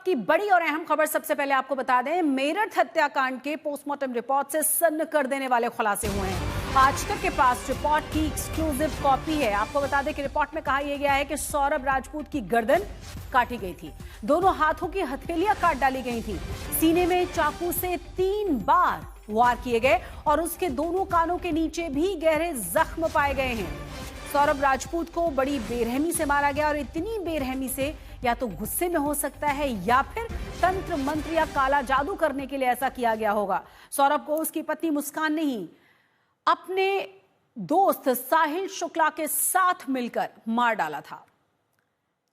की बड़ी और अहम खबर सबसे पहले आपको बता दें, मेरठ हत्याकांड के पोस्टमार्टम रिपोर्ट से सन्न कर देने वाले खुलासे हुए हैं। आज तक के पास रिपोर्ट की एक्सक्लूसिव कॉपी है। आपको बता दें कि रिपोर्ट में कहा यह गया है कि सौरभ राजपूत की गर्दन काटी गई थी, दोनों हाथों की हथेलियां काट डाली गई थी, सीने में चाकू से 3 बार वार किए गए और उसके दोनों कानों के नीचे भी गहरे जख्म पाए गए हैं। सौरभ राजपूत को बड़ी बेरहमी से मारा गया और इतनी बेरहमी से या तो गुस्से में हो सकता है या फिर तंत्र मंत्र या काला जादू करने के लिए ऐसा किया गया होगा। सौरभ को उसकी पत्नी मुस्कान नहीं, अपने दोस्त साहिल शुक्ला के साथ मिलकर मार डाला था।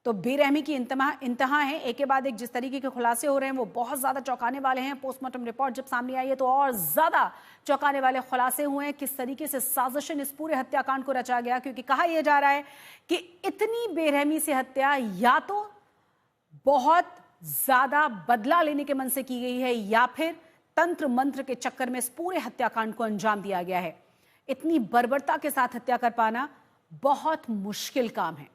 तो बेरहमी की इंतहा है। एक के बाद एक जिस तरीके के खुलासे हो रहे हैं वो बहुत ज्यादा चौंकाने वाले हैं। पोस्टमार्टम रिपोर्ट जब सामने आई है तो और ज्यादा चौंकाने वाले खुलासे हुए हैं किस तरीके से साजिशन इस पूरे हत्याकांड को रचा गया, क्योंकि कहा यह जा रहा है कि इतनी बेरहमी से हत्या या तो बहुत ज्यादा बदला लेने के मन से की गई है या फिर तंत्र मंत्र के चक्कर में इस पूरे हत्याकांड को अंजाम दिया गया है। इतनी बर्बरता के साथ हत्या कर पाना बहुत मुश्किल काम है।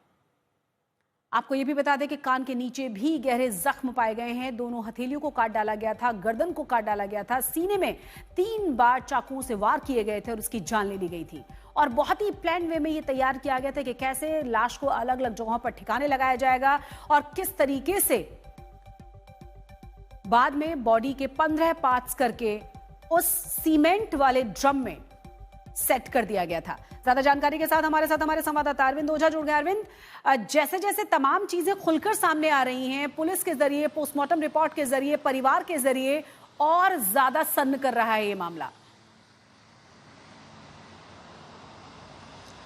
आपको यह भी बता दें कि कान के नीचे भी गहरे जख्म पाए गए हैं, दोनों हथेलियों को काट डाला गया था, गर्दन को काट डाला गया था, सीने में 3 बार चाकुओं से वार किए गए थे और उसकी जान ले ली गई थी। और बहुत ही प्लान वे में यह तैयार किया गया था कि कैसे लाश को अलग अलग जगहों पर ठिकाने लगाया जाएगा और किस तरीके से बाद में बॉडी के 15 पार्ट्स करके उस सीमेंट वाले ड्रम में सेट कर दिया गया था। ज्यादा जानकारी के साथ हमारे संवाददाता अरविंद ओझा जुड़ गए। अरविंद, जैसे जैसे तमाम चीजें खुलकर सामने आ रही हैं, पुलिस के जरिए, पोस्टमार्टम रिपोर्ट के जरिए, परिवार के जरिए, और ज्यादा सन्न कर रहा है ये मामला।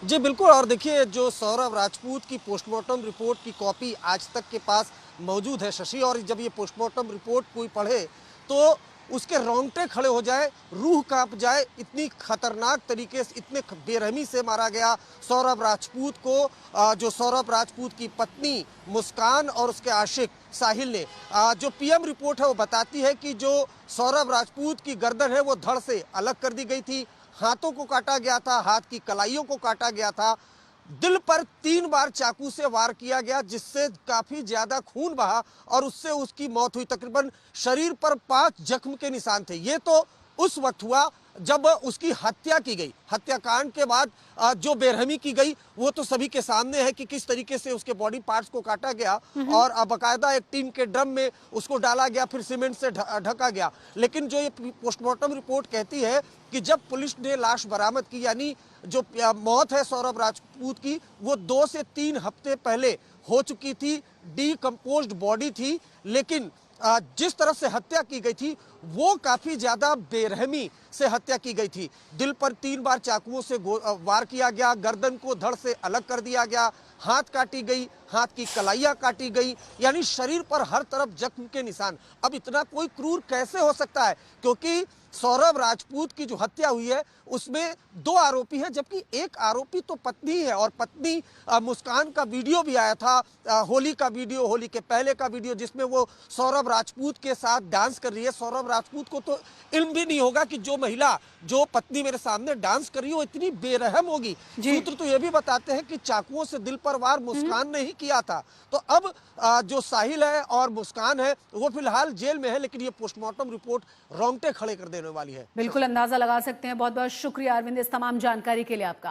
जी बिल्कुल। और देखिए, जो सौरभ राजपूत की पोस्टमार्टम रिपोर्ट की कॉपी आज तक के पास मौजूद है शशि, और जब ये पोस्टमार्टम रिपोर्ट कोई पढ़े तो उसके रोंगटे खड़े हो जाए, रूह कांप जाए। इतनी खतरनाक तरीके से, इतने बेरहमी से मारा गया सौरभ राजपूत को। जो सौरभ राजपूत की पत्नी मुस्कान और उसके आशिक साहिल ने, जो पीएम रिपोर्ट है वो बताती है कि जो सौरभ राजपूत की गर्दन है वो धड़ से अलग कर दी गई थी, हाथों को काटा गया था, हाथ की कलाइयों को काटा गया था, दिल पर 3 बार चाकू से वार किया गया जिससे काफी ज्यादा खून बहा और उससे उसकी मौत हुई। तकरीबन शरीर पर 5 जख्म के निशान थे। ये तो उस वक्त हुआ जब उसकी हत्या की गई। हत्याकांड के बाद जो बेरहमी की गई वो तो सभी के सामने है कि किस तरीके से उसके बॉडी पार्ट्स को काटा गया और बाकायदा एक टीन के ड्रम में उसको डाला गया, फिर सीमेंट से ढका गया। लेकिन जो ये पोस्टमार्टम रिपोर्ट कहती है कि जब पुलिस ने लाश बरामद की, यानी जो मौत है सौरभ राजपूत की, वो 2 से 3 हफ्ते पहले हो चुकी थी, डीकंपोज्ड बॉडी थी। लेकिन जिस तरह से हत्या की गई थी वो काफी ज्यादा बेरहमी से हत्या की गई थी। दिल पर 3 बार चाकुओं से वार किया गया, गर्दन को धड़ से अलग कर दिया गया, हाथ काटी गई, हाथ की कलाइयां काटी गई, यानी शरीर पर हर तरफ जख्म के निशान। अब इतना कोई क्रूर कैसे हो सकता है, क्योंकि सौरभ राजपूत की जो हत्या हुई है उसमें 2 आरोपी हैं, जबकि एक आरोपी तो पत्नी है। और पत्नी मुस्कान का वीडियो भी आया था, होली का वीडियो, होली के पहले का वीडियो, जिसमें वो सौरभ राजपूत के साथ डांस कर रही है। सौरभ राजपूत को तो इल्म भी नहीं होगा कि जो महिला, जो पत्नी मेरे सामने डांस कर रही है वो इतनी बेरहम होगी। सूत्र तो ये भी बताते हैं कि चाकुओं से दिल पर वार मुस्कान ने ही किया था। तो अब जो साहिल है और मुस्कान है वो फिलहाल जेल में है, लेकिन ये पोस्टमार्टम रिपोर्ट रोंगटे खड़े कर देने वाली है। बिल्कुल अंदाजा लगा सकते हैं। बहुत बहुत शुक्रिया अरविंद इस तमाम जानकारी के लिए आपका।